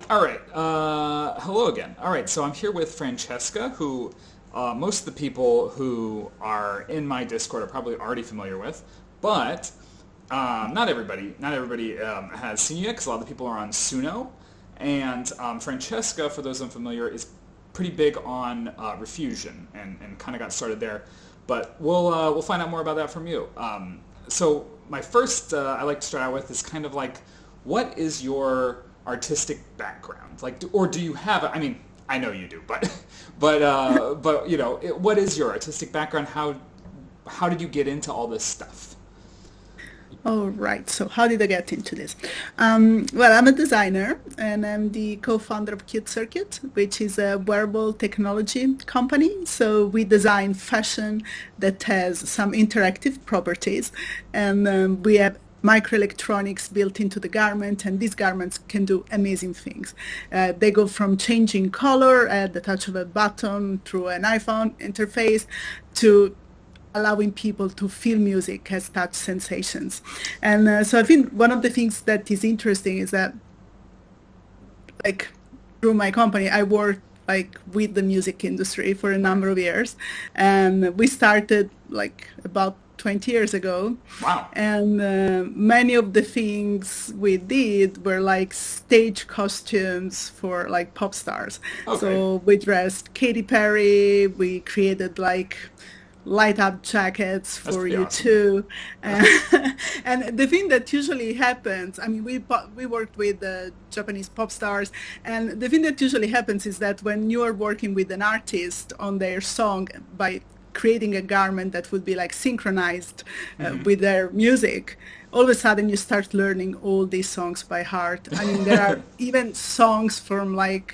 All right. Hello again. All right. So I'm here with Francesca, who most of the people who are in my Discord are probably already familiar with, but not everybody. Not everybody has seen you yet because a lot of the people are on Suno, and Francesca, for those unfamiliar, is pretty big on Refusion and kind of got started there. But we'll find out more about that from you. So my first I like to start out with is kind of like, what is your artistic background? Like, or do you have? I mean, I know you do, but but you know, what is your artistic background? How did you get into all this stuff? All right. So how did I get into this? Well, I'm a designer and I'm the co-founder of Cute Circuit, which is a wearable technology company. So we design fashion that has some interactive properties, and we have microelectronics built into the garment, and these garments can do amazing things. They go from changing color at the touch of a button through an iPhone interface to allowing people to feel music as touch sensations. And so I think one of the things that is interesting is that, like, through my company, I worked like with the music industry for a number of years, and we started like about 20 years ago. Wow. And many of the things we did were like stage costumes for like pop stars. Okay. So we dressed Katy Perry, we created like light up jackets That's for pretty you awesome. too. Uh, and the thing that usually happens, I mean, we worked with Japanese pop stars, and the thing that usually happens is that when you are working with an artist on their song by creating a garment that would be like synchronized with their music, all of a sudden you start learning all these songs by heart. I mean, there are even songs from like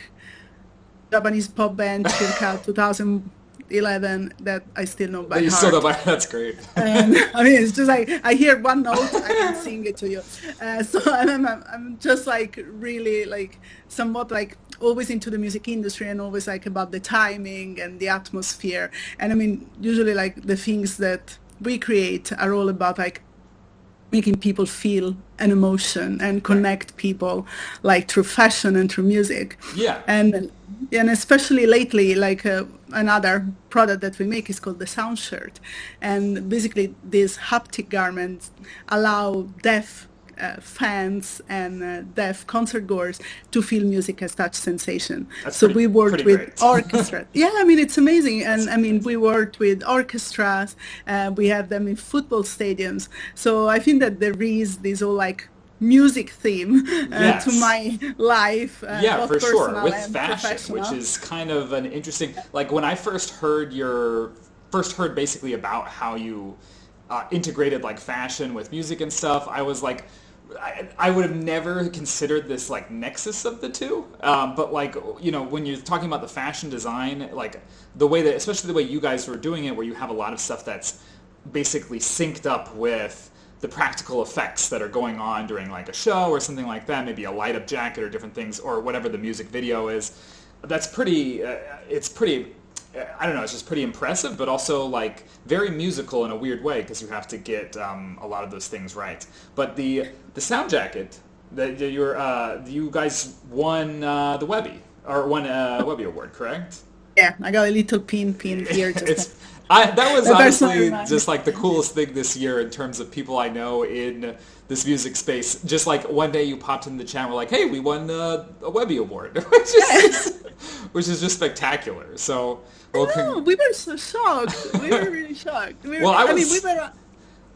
Japanese pop band circa 2011 that I still know But by you still know heart. about that's great. And I mean, it's just like I hear one note, I can sing it to you. So I'm just like really like somewhat like always into the music industry and always like about the timing and the atmosphere. And I mean, usually like the things that we create are all about like making people feel an emotion and Right. connect people like through fashion and through music. Yeah. And especially lately, like another product that we make is called the sound shirt, and basically these haptic garments allow deaf fans and deaf concert goers to feel music as touch sensation. That's So we pretty worked with great. orchestra. Yeah, I mean it's amazing, That's and I mean fantastic. we worked with orchestras. We have them in football stadiums. So I think that there is this whole like music theme to Yes. my life, Yeah, both for sure. personal With and fashion, which professional. is kind of an interesting, like when I first heard basically about how you integrated like fashion with music and stuff, I was like, I would have never considered this like nexus of the two. But like, you know, when you're talking about the fashion design, like the way that, especially the way you guys were doing it, where you have a lot of stuff that's basically synced up with the practical effects that are going on during like a show or something like that, maybe a light up jacket or different things or whatever the music video is. That's pretty, it's pretty, I don't know, it's just pretty impressive, but also like very musical in a weird way because you have to get a lot of those things right. But the sound jacket that you guys won the Webby or won a Webby award, correct? Yeah, I got a little pin here, just It's that was a personal honestly reminder. just like the coolest thing this year in terms of people I know in this music space. Just like one day you popped in the chat and were like, "Hey, we won a Webby Award," which is just spectacular. So, well, I know, we were so shocked. We were really shocked. well, I I mean, we was were.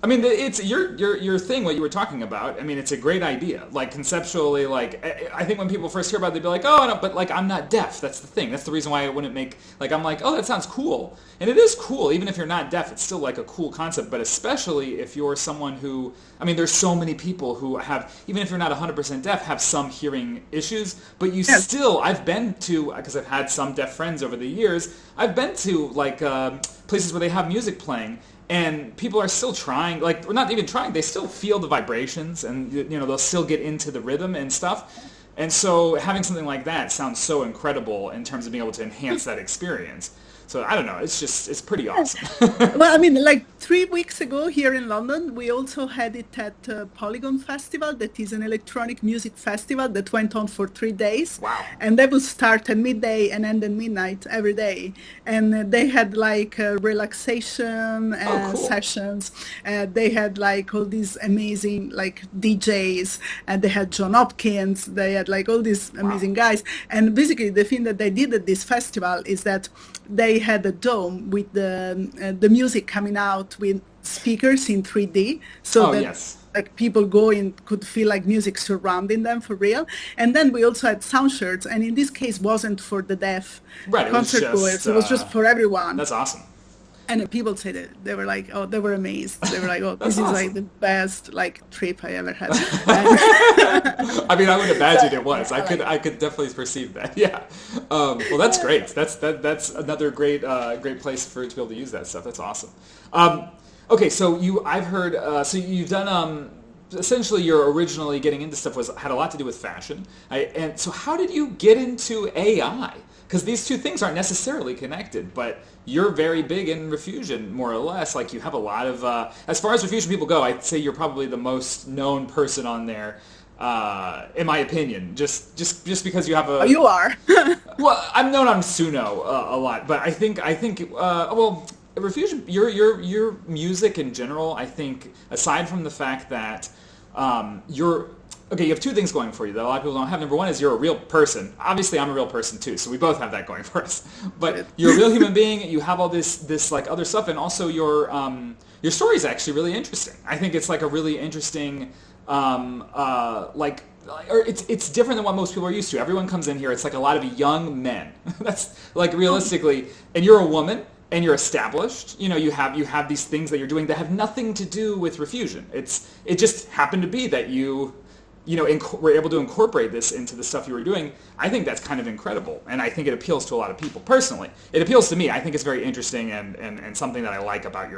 I mean, it's your thing. What you were talking about. I mean, it's a great idea. Like conceptually, like I think when people first hear about it, they'd be like, "Oh, no," but like I'm not deaf. That's the thing. That's the reason why I wouldn't make like I'm like, "Oh, that sounds cool," and it is cool. Even if you're not deaf, it's still like a cool concept. But especially if you're someone who, I mean, there's so many people who have, even if you're not 100% deaf, have some hearing issues. But you Yes, still, I've been to because I've had some deaf friends over the years. I've been to like places where they have music playing and people are still trying, like, or not even trying, they still feel the vibrations and, you know, they'll still get into the rhythm and stuff. And so having something like that sounds so incredible in terms of being able to enhance that experience. So I don't know. It's pretty awesome. Well, I mean, like 3 weeks ago here in London, we also had it at Polygon Festival, that is an electronic music festival that went on for 3 days. Wow. And that would start at midday and end at midnight every day. And they had like relaxation Oh, cool. sessions. They had like all these amazing like DJs, and they had John Hopkins. They had like all these Wow. amazing guys. And basically, the thing that they did at this festival is that they had a dome with the music coming out with speakers in 3D, so Oh, that yes. like people going could feel like music surrounding them for real. And then we also had sound shirts, and in this case wasn't for the deaf Right. It was concert just goers, it was just for everyone. that's awesome. And the people said that they were like, oh, they were amazed. They were like, oh, That's this is like awesome. the best like trip I ever had. And I mean, I would imagine it yeah, was. I like I could definitely perceive that. Yeah. Well, that's great. That's another great place for to be able to use that stuff. That's awesome. Okay, so I've heard. So you've done. Essentially, you're originally getting into stuff had a lot to do with fashion. And so how did you get into AI? Because these two things aren't necessarily connected, but you're very big in Refusion, more or less. Like you have a lot of, as far as Refusion people go, I'd say you're probably the most known person on there, in my opinion. Just because you have oh, you are. well, I'm known on Suno a lot, but well, Refusion, your music in general, I think, aside from the fact that you're okay, you have two things going for you that a lot of people don't have. Number one is you're a real person. Obviously, I'm a real person too, so we both have that going for us. But you're a real human being. You have all this like other stuff, and also your story is actually really interesting. I think it's like a really interesting or it's different than what most people are used to. Everyone comes in here, it's like a lot of young men. That's like realistically, and you're a woman and you're established. You know, you have these things that you're doing that have nothing to do with Refusion. It just happened to be that were able to incorporate this into the stuff you were doing. I think that's kind of incredible, and I think it appeals to a lot of people. Personally, it appeals to me. I think it's very interesting and something that I like about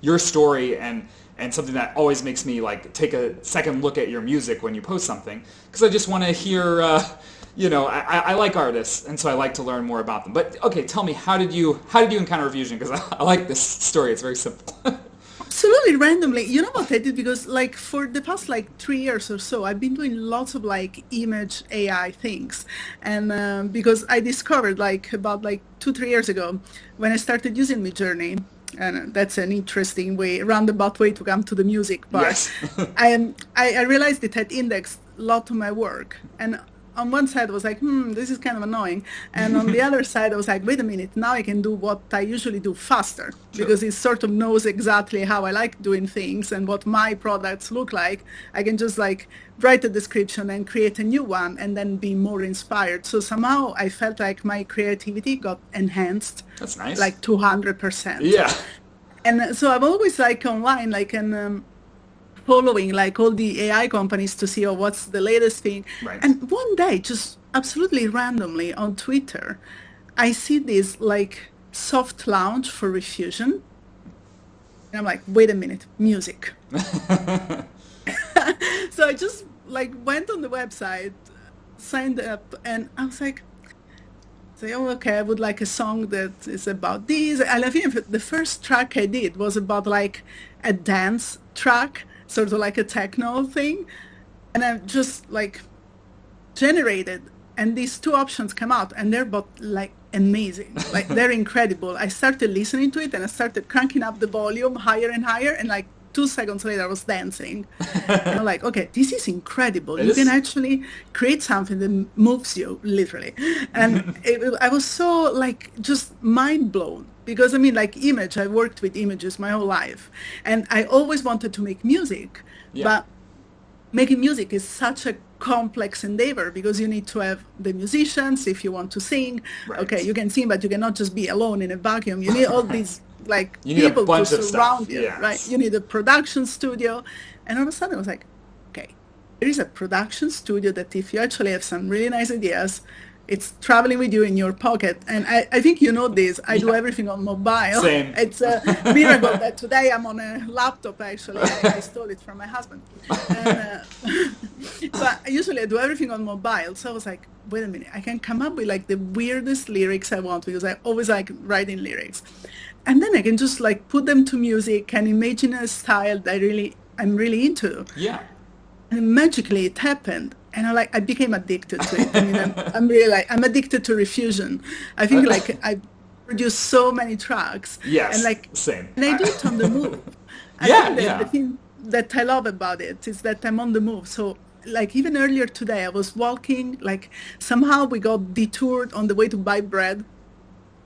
your story, and something that always makes me like take a second look at your music when you post something, because I just want to hear. I like artists, and so I like to learn more about them. But okay, tell me, how did you encounter Refusion? Because I like this story. It's very simple. Absolutely randomly. You know what I did? Because like for the past like 3 years or so, I've been doing lots of like image AI things. And because I discovered like about like 2, 3 years ago when I started using Midjourney, and that's an interesting way, roundabout way to come to the music part. Yes. I realized it had indexed a lot of my work. And on one side I was like, this is kind of annoying. And on the other side I was like, wait a minute, now I can do what I usually do faster, Sure. because it sort of knows exactly how I like doing things and what my products look like. I can just like write a description and create a new one and then be more inspired. So somehow I felt like my creativity got enhanced That's nice. like 200%. Yeah. And so I'm always like online, like following like all the AI companies to see, oh, what's the latest thing. Right. And one day, just absolutely randomly on Twitter, I see this like soft launch for Refusion. And I'm like, wait a minute, music. So I just like went on the website, signed up, and I was like, say, oh, okay, I would like a song that is about this. And I think the first track I did was about like a dance track, sort of like a techno thing. And I just like generated, and these two options come out, and they're both like amazing. Like they're incredible. I started listening to it, and I started cranking up the volume higher and higher, and like 2 seconds later I was dancing. And I'm like, okay, this is incredible. It You can is. actually create something that moves you literally. And I was so like just mind blown, because I mean, like image, I worked with images my whole life, and I always wanted to make music. Yeah. But making music is such a complex endeavor, because you need to have the musicians if you want to sing. Right. Okay, you can sing, but you cannot just be alone in a vacuum. You need all these like You need a people to bunch of stuff. surround you, Yes. right? You need a production studio. And all of a sudden I was like, okay, there is a production studio that if you actually have some really nice ideas, it's traveling with you in your pocket. And I think you know this. I do everything on mobile. Same. It's a miracle that today I'm on a laptop, actually. I stole it from my husband. And, But usually I do everything on mobile. So I was like, wait a minute, I can come up with like the weirdest lyrics I want because I always like writing lyrics. And then I can just like put them to music and imagine a style that I'm really into. Yeah. And magically it happened. And I became addicted to it. I mean, I'm really like, I'm addicted to Refusion. I think like I produce so many tracks and Yes, like, same. and I do it on the move. I Yeah, think the yeah. thing that I love about it is that I'm on the move. So like even earlier today, I was walking, like somehow we got detoured on the way to buy bread.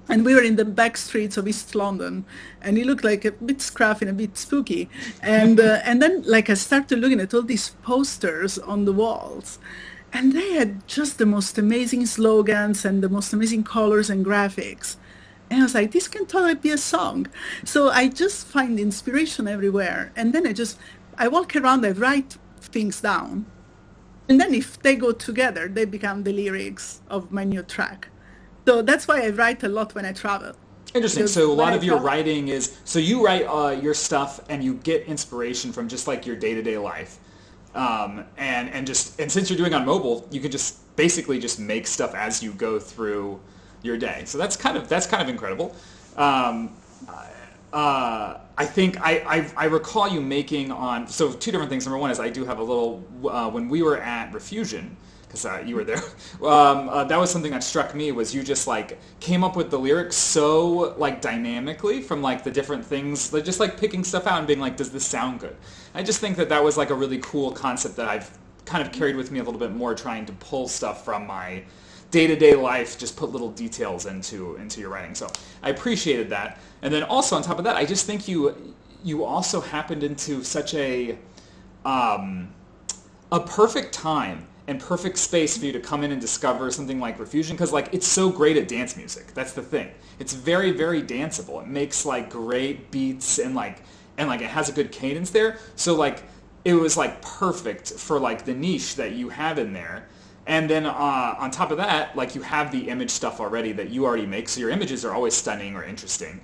And we were in the back streets of East London, and it looked like a bit scruffy and a bit spooky. And then like I started looking at all these posters on the walls, and they had just the most amazing slogans and the most amazing colors and graphics. And I was like, this can totally be a song. So I just find inspiration everywhere. And then I walk around, I write things down. And then if they go together, they become the lyrics of my new track. So that's why I write a lot when I travel. Interesting. Because So a when lot I of your travel, writing is, so you write your stuff and you get inspiration from just like your day-to-day life. And since you're doing on mobile, you can just basically just make stuff as you go through your day. So that's kind of incredible. Um, I think I recall you making on, so two different things. Number one is I do have a little, when we were at Refusion, because you were there, that was something that struck me was you just like came up with the lyrics so like dynamically from like the different things, like just like picking stuff out and being like, does this sound good? I just think that that was like a really cool concept that I've kind of carried with me a little bit more, trying to pull stuff from my day-to-day life, just put little details into your writing. So I appreciated that. And then also on top of that, I just think you also happened into such a perfect time and perfect space for you to come in and discover something like Refusion, because like it's so great at dance music. That's the thing. It's very, very danceable. It makes like great beats and it has a good cadence there. So like it was like perfect for like the niche that you have in there. And then on top of that, like you have the image stuff already that you already make, so your images are always stunning or interesting.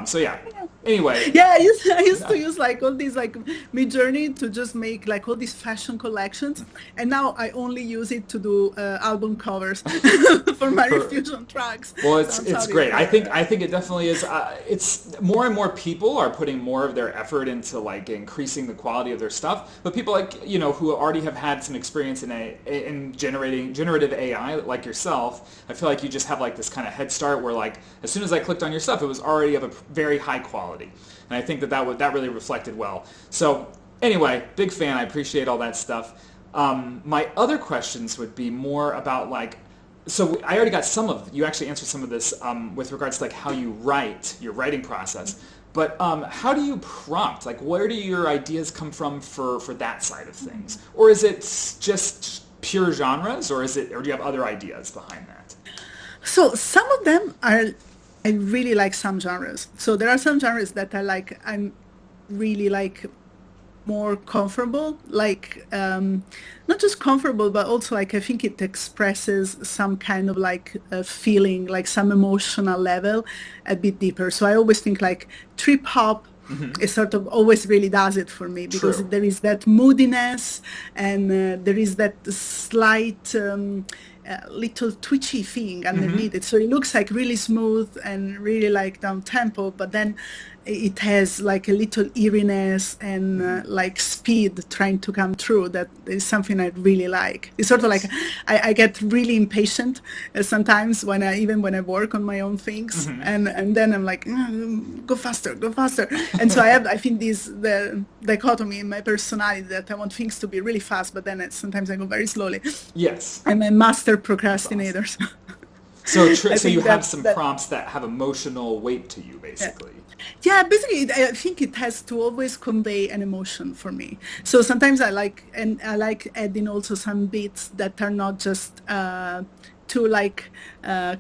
So yeah. Anyway, yeah, I used yeah. to use like all these like Mid Journey to just make like all these fashion collections, and now I only use it to do album covers for my For Refusion tracks. Well, So it's I'm it's sorry great. I for think I think it definitely is. It's more and more people are putting more of their effort into like increasing the quality of their stuff. But people like who already have had some experience in generating generative AI like yourself, I feel like you just have like this kind of head start where like as soon as I clicked on your stuff, it was already of a very high quality, and I think that really reflected well. So anyway, big fan. I appreciate all that stuff. My other questions would be more about like, so I already got some of, you actually answered some of this with regards to like how you write, your writing process. But how do you prompt? Like where do your ideas come from for that side of things? Or is it just pure genres, or do you have other ideas behind that? So some of them are, I really like some genres. So there are some genres that I'm really like more comfortable, like not just comfortable, but also like I think it expresses some kind of like a feeling, like some emotional level a bit deeper. So I always think like trip hop Hmm. it sort of always really does it for me because True. there is that moodiness and there is that slight little twitchy thing Hmm. underneath it. So it looks like really smooth and really like down tempo, but then it has like a little eeriness and Hmm. like speed trying to come through. That is something I really like. It's sort of like Yes. I get really impatient sometimes when even when I work on my own things, Hmm. and then I'm like, go faster, go faster. And so I think the dichotomy in my personality that I want things to be really fast, but then sometimes I go very slowly. Yes. I'm a master That's awesome. procrastinator. So I so you think have that some that prompts that have emotional weight to you, yeah. basically. Yeah, basically, I think it has to always convey an emotion for me. So sometimes I like adding also some beats that are not just too like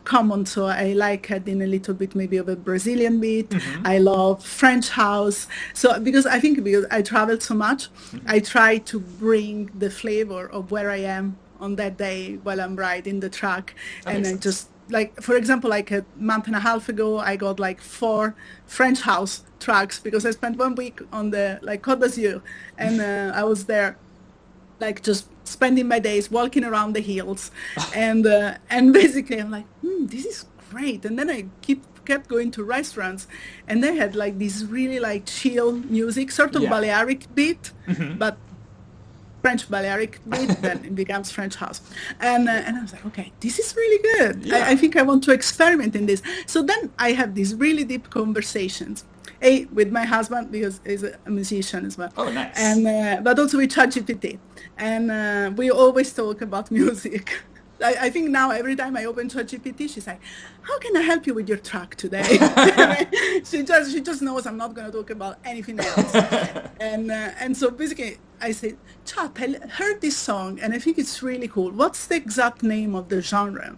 common. So I like adding a little bit maybe of a Brazilian beat. Hmm. I love French house. So because I think because I travel so much, Hmm. I try to bring the flavor of where I am on that day while I'm riding the track, That and makes I sense. just like for example like a month and a half ago I got like four French house tracks because I spent 1 week on the like Côte d'Azur and I was there like just spending my days walking around the hills, and basically I'm like, this is great. And then I kept going to restaurants, and they had like this really like chill music, sort of Yeah. Balearic beat, Hmm. but French Balearic beat, then it becomes French house. And I was like, okay, this is really good. I Yeah. think I want to experiment in this. So then I have these really deep conversations. With my husband because he's a musician as well, Oh, nice. and but also with ChatGPT, and we always talk about music. I think now every time I open ChatGPT, she's like, "How can I help you with your track today?" she just knows I'm not going to talk about anything else, and so basically I say, "Chat, I heard this song and I think it's really cool. What's the exact name of the genre?"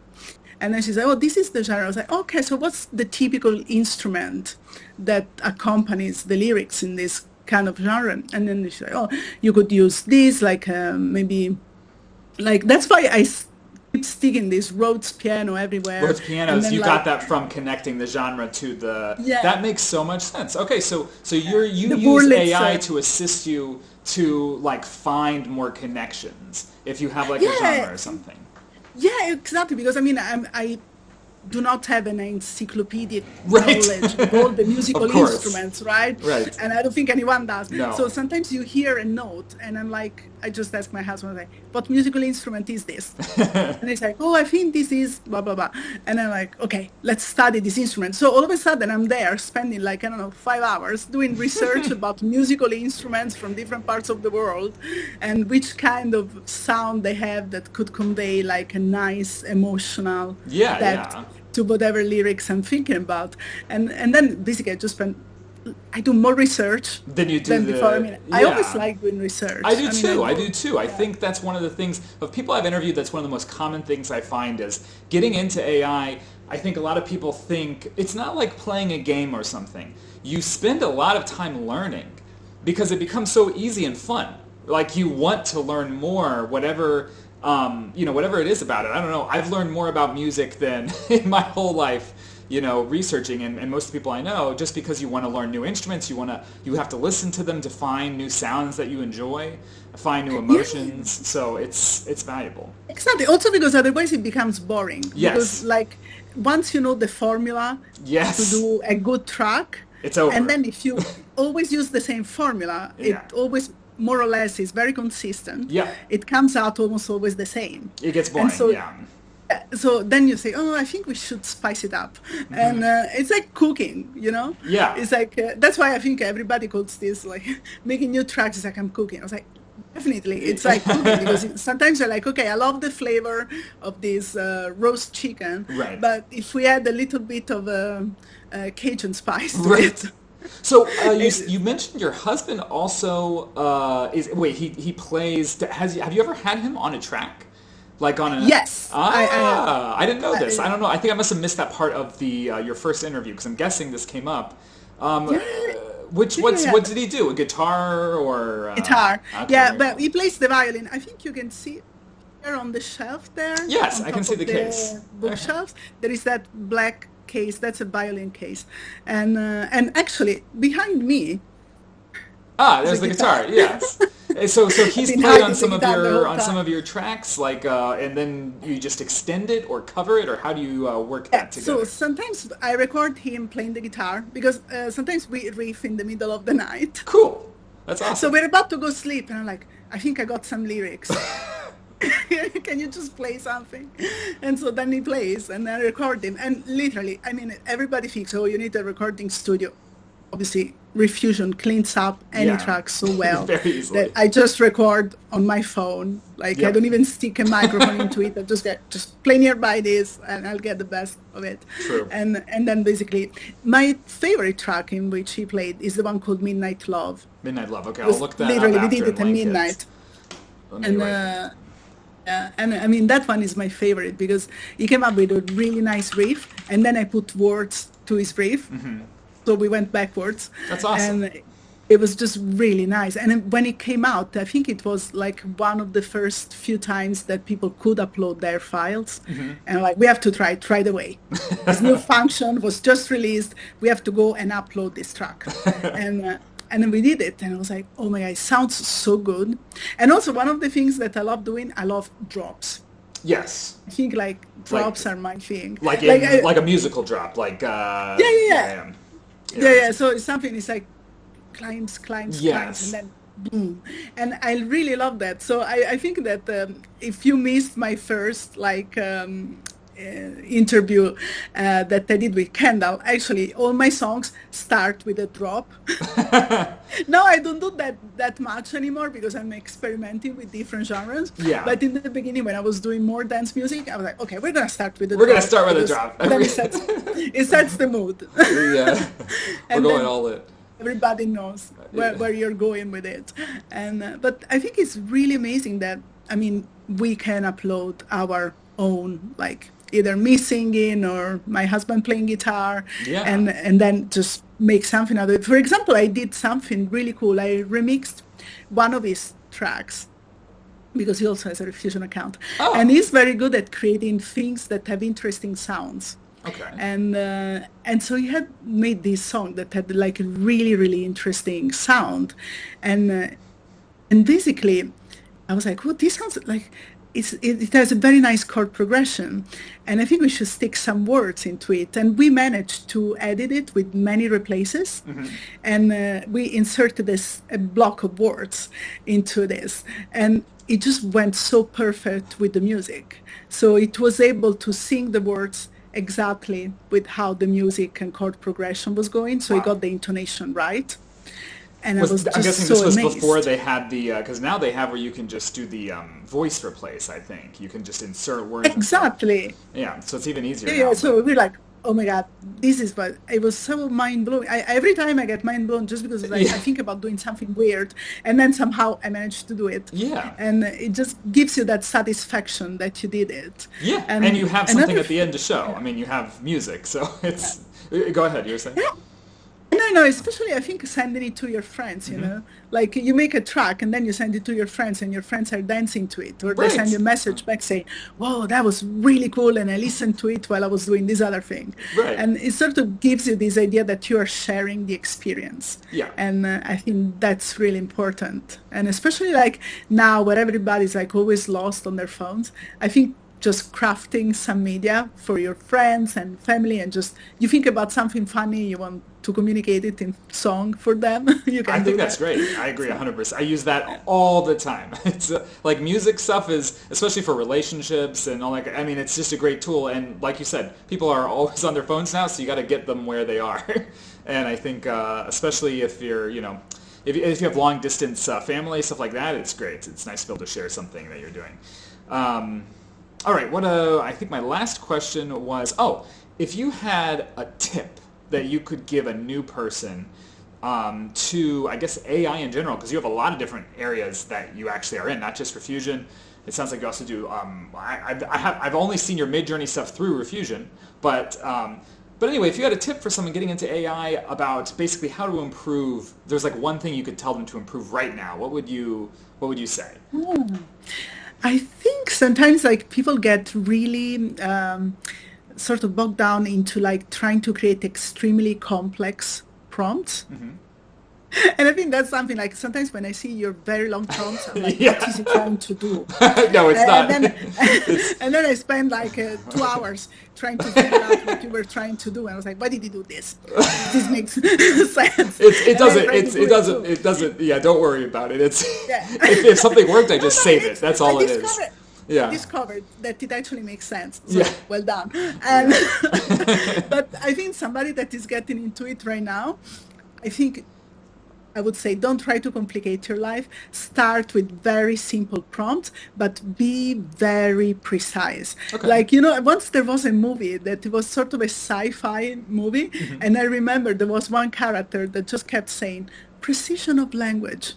And then she said, "Oh, this is the genre." I was like, "Okay, so what's the typical instrument that accompanies the lyrics in this kind of genre?" And then she said, "Oh, you could use this, like maybe, like that's why keep sticking this Rhodes piano everywhere." Rhodes And pianos, then you got like, that from connecting the genre to the. yeah, That makes so much sense. Okay, so you the use Wurlitzer. AI to assist you to like find more connections if you have like a Yeah, genre or something. yeah, exactly. Because I mean, I do not have an encyclopedic Right. knowledge of all the Of musical course. instruments, right? Right. And I don't think anyone does. So No. sometimes you hear a note, and I'm like, I just ask my husband, like, what musical instrument is this? And he's like, oh, I think this is blah, blah, blah. And I'm like, okay, let's study this instrument. So all of a sudden, I'm there spending like, I don't know, 5 hours doing research about musical instruments from different parts of the world and which kind of sound they have that could convey like a nice emotional Yeah, depth yeah. to whatever lyrics I'm thinking about. And then basically I do more research Then you do than before. I the mean, I always yeah. like doing research. I do I mean, too. I do too. I yeah. think that's one of the things of people I've interviewed. That's one of the most common things I find is getting into AI. I think a lot of people think it's not like playing a game or something. You spend a lot of time learning because it becomes so easy and fun. Like you want to learn more, whatever whatever it is about it. I don't know. I've learned more about music than in my whole life. Researching and most people I know, just because you want to learn new instruments, you have to listen to them to find new sounds that you enjoy, find new Yeah, emotions. So it's valuable. exactly. Also because otherwise it becomes boring. Because Yes. like once you know the formula to Yes. do a good track, It's and over. then if you always use the same formula, it Yeah. always more or less is very consistent. Yeah. It comes out almost always the same. It gets And boring. so Yeah. so then you say, oh, I think we should spice it up. And it's like cooking, you know? Yeah. It's like, that's why I think everybody calls this like making new tracks is like I'm cooking. I was like, definitely, it's like cooking because sometimes you're like, okay, I love the flavor of this roast chicken, Right. but if we add a little bit of Cajun spice to Right. it, So it- you mentioned your husband also he plays have you ever had him on a track like on a yes, I didn't know this. I I don't know. I think I must have missed that part of the your first interview because I'm guessing this came up. yeah, yeah. What did he do? A guitar or Guitar. okay, Yeah, very but cool. he plays the violin. I think you can see there on the shelf there, Yes, on I can top see of the case. the bookshelves. There is that black case. That's a violin case, and actually behind me is There's a the guitar. guitar. Yes. So I've he's been played on hiding the guitar the whole on some of time. your tracks, like, and then you just extend it or cover it, or how do you work Yeah, that so together? sometimes I record him playing the guitar because sometimes we riff in the middle of the night. Cool. That's So awesome. we're about to go sleep, and I'm like, I think I got some lyrics. Can you just play something? And so then he plays, and I record him. And literally, I mean, everybody thinks, oh, you need a recording studio. Obviously, Refusion cleans up any Yeah. track so well Very that easily. I just record on my phone. Like I Yep. don't even stick a microphone into it. I just play nearby this, and I'll get the best of it. True. And then basically, my favorite track in which he played is the one called Midnight Love. Midnight Love. Okay, It I'll was look that up literally we after did and it at link it. midnight. Let me And write that. yeah, and I mean that one is my favorite because he came up with a really nice riff, and then I put words to his riff, so we went backwards, That's awesome. and it was just really nice. And then when it came out, I think it was like one of the first few times that people could upload their files, and like we have to try it right away. This new function was just released. We have to go and upload this track, and And then we did it, and I was like, oh my God, it sounds so good. And also, one of the things that I love doing, I love drops. Yes. I think like Like drops are my thing. like Like, in like a musical drop. Like yeah, yeah, yeah, yeah. yeah. Yeah, Yeah. yeah. So it's something, it's like climbs, and Yes. then boom. And I really love that. So I think that if you missed my first interview that I did with Kendall, actually all my songs start with a drop. Now I don't do that much anymore because I'm experimenting with different genres. Yeah. But in the beginning, when I was doing more dance music, I was like, okay, we're gonna start with a We're gonna drop start with a because drop. then it sets the mood. Yeah. We're And going then all in. everybody knows where you're going with it. And but I think it's really amazing that, I mean, we can upload our own, like either me singing or my husband playing guitar, Yeah. and then just make something out of it. For example, I did something really cool. I remixed one of his tracks because he also has a Fusion account, and Oh, he's very good at creating things that have interesting sounds. okay. And so he had made this song that had like a really, really interesting sound, and uh, and basically I was like, well, this sounds like it has a very nice chord progression, and I think we should stick some words into it. And we managed to edit it with many replaces, Hmm. and we inserted a block of words into this, and it just went so perfect with the music. So it was able to sing the words exactly with how the music and chord progression was going. So he Wow. got the intonation right, and I Was was I'm just guessing this so was before amazed. they had the because now they have where you can just do the voice replace. I think you can just insert words and stuff. Exactly. Yeah, so it's even easier Yeah, yeah. now. But So we're like, oh my God, this is what it was so mind blowing. Every time I get mind blown just because like I yeah, think about doing something weird and then somehow I managed to do it. yeah, And it just gives you that satisfaction that you did it. yeah, and And you have something another, at the end to show. I yeah. mean, you have music, so it's. Go ahead. You were saying. Yeah. No, no, especially I think sending it to your friends, Hmm. like you make a track and then you send it to your friends and your friends are dancing to it, or they send you Right. a message back saying, whoa, that was really cool, and I listened to it while I was doing this other thing. Right. And it sort of gives you this idea that you are sharing the experience. Yeah. And I think that's really important. And especially like now where everybody's like always lost on their phones, I think just crafting some media for your friends and family, and just you think about something funny, you want to communicate it in song for them, you I can think do that's that. great. I agree So 100%. I use yeah, that all the time. It's like music stuff is, especially for relationships and all that. I mean, it's just a great tool. And like you said, people are always on their phones now, so you got to get them where they are. And I think, especially if you're, if you have long distance family, stuff like that, it's great. It's nice to be able to share something that you're doing. Um, all right. I think my last question was, if you had a tip that you could give a new person to, I guess, AI in general, because you have a lot of different areas that you actually are in, not just Refusion. It sounds like you also do. I've only seen your Midjourney stuff through Refusion, but anyway, if you had a tip for someone getting into AI about basically how to improve, there's like one thing you could tell them to improve right now. What would you say? I think sometimes like people get really sort of bogged down into like trying to create extremely complex prompts. Hmm. And I think that's something like sometimes when I see your very long prompts, I'm like, what is it Yeah. trying to do? No, it's And not. then It's and then I spent like 2 hours trying to figure out what you were trying to do. And I was like, why did you do this? This makes sense. it And I doesn't tried to it's do it it doesn't too. it doesn't yeah, don't worry about it. It's Yeah. if something worked, I No, just no, save it. That's I all it is. discovered Yeah. that it actually makes sense. Yeah. So well done. And Yeah. but I think somebody that is getting into it right now, I think I would say don't try to complicate your life. Start with very simple prompts, but be very precise. Okay. Like, once there was a movie that was sort of a sci-fi movie, Hmm. and I remember there was one character that just kept saying, precision of language.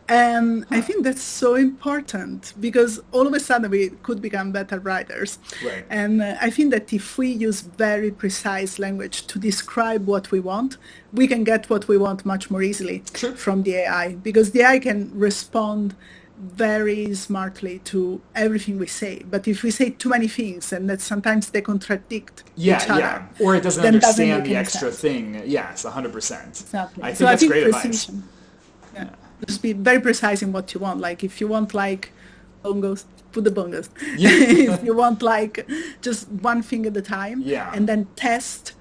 And I Huh. think that's so important because all of a sudden we could become better writers. Right. And I think that if we use very precise language to describe what we want, we can get what we want much more easily Sure. from the AI because the AI can respond very smartly to everything we say. But if we say too many things and that sometimes they contradict Yeah, each other, yeah. Or it doesn't then it doesn't understand make the any extra sense. thing. Yes, 100%. I Exactly. So think I that's think great advice. precision. Yeah. Just be very precise in what you want. Like if you want like bongos, put the bongos. Yeah. If you want like just one thing at a time Yeah. and then test,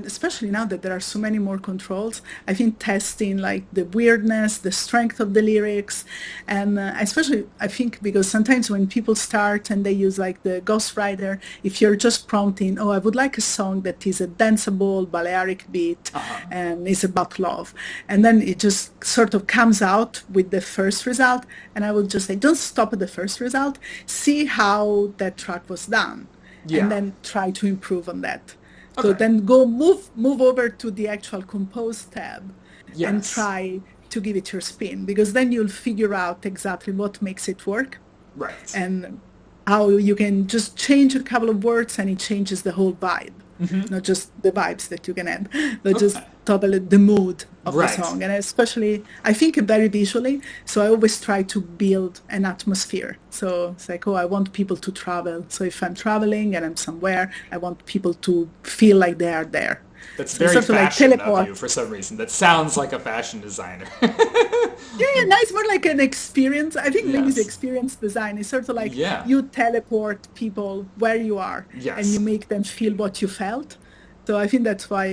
especially now that there are so many more controls, I think testing like the weirdness, the strength of the lyrics, and especially I think because sometimes when people start and they use like the ghostwriter, if you're just prompting, oh, I would like a song that is a danceable Balearic beat Uh-huh. and is about love, and then it just sort of comes out with the first result, and I would just say, don't stop at the first result, see how that track was done, and Yeah. then try to improve on that. So Okay. then go move over to the actual compose tab and Yes. try to give it your spin because then you'll figure out exactly what makes it work Right. and how you can just change a couple of words and it changes the whole vibe. Not just the vibes that you can add, but just Okay. totally the mood of the Right. song. And especially, I think very visually, so I always try to build an atmosphere. So it's like, oh, I want people to travel. So if I'm traveling and I'm somewhere, I want people to feel like they are there. That's So very sort of like fashion of you teleport. for some reason. That sounds like a fashion designer. Yeah, yeah, no, it's more like an experience. I think maybe the Yes. experience design is sort of like Yeah. you teleport people where you are and you Yes. make them feel what you felt. So I think that's why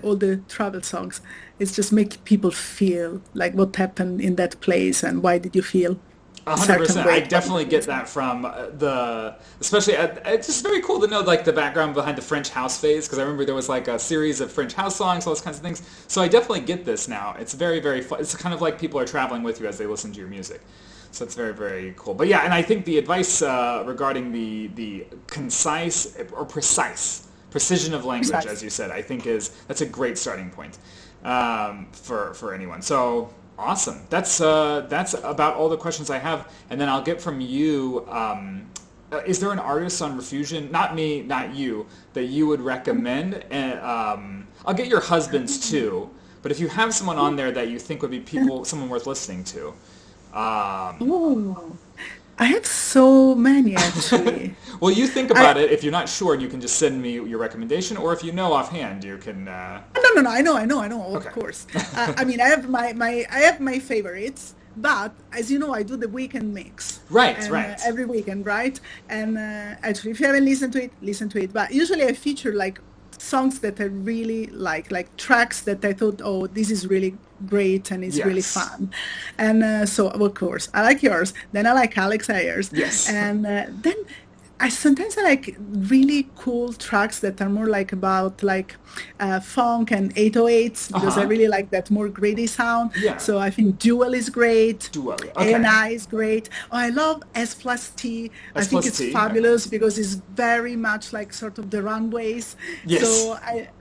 all the travel songs is just make people feel like what happened in that place and why did you feel A a hundred certain percent. I way about definitely that get place. that from especially, it's just very cool to know like the background behind the French house phase, because I remember there was like a series of French house songs, all those kinds of things. So I definitely get this now. It's very, very fun. It's kind of like people are traveling with you as they listen to your music. So it's very, very cool. But yeah, and I think the advice regarding the concise or precise precision of language, as Precise. you said, I think that's a great starting point for anyone. So awesome. That's about all the questions I have, and then I'll get from you. Is there an artist on Refusion, not me, not you, that you would recommend? And I'll get your husband's too. But if you have someone on there that you think would be someone worth listening to. Oh, I have so many actually. Well, you think I about it. If you're not sure, you can just send me your recommendation, or if you know offhand, you can. no, I know, of Okay. course. I mean, I have I have my favorites, but as you know, I do the weekend mix, Right, and right. every weekend, right? And actually, if you haven't listened to it, listen to it. But usually, I feature like songs that I really like tracks that I thought, oh, this is really great and it's really Yes. fun. And so, of course, I like yours. Then I like Alex Ayers, Yes. and then I sometimes I like really cool tracks that are more like about like funk and 808s because I Uh-huh. really like that more gritty sound. Yeah. So I think Dual is great. Duo. A and Okay. I is great. Oh, I love S plus T. I S think plus it's T. Okay. fabulous because it's very much like sort of the runways. Yes. So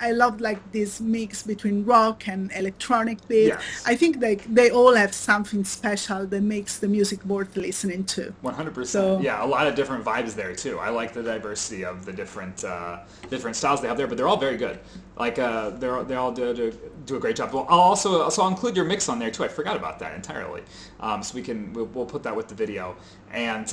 I love like this mix between rock and electronic beat. Yes. I think they all have something special that makes the music worth listening to. 100%. So Yeah, a lot of different vibes there too. I like the diversity of the different styles they have there, but they're all very good. Like they all do a great job. Well, I'll include your mix on there too. I forgot about that entirely. So we'll put that with the video. And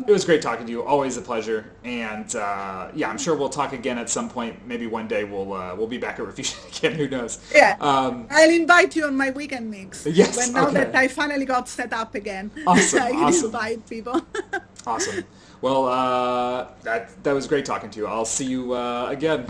it was great talking to you. Always a pleasure. And yeah, I'm sure we'll talk again at some point. Maybe one day we'll be back at Refusion again. Who knows? yeah, I'll invite you on my weekend mix. Yes. When now that Okay. I finally got set up again, Awesome. I can Awesome. invite people. Awesome. Well, that was great talking to you. I'll see you again.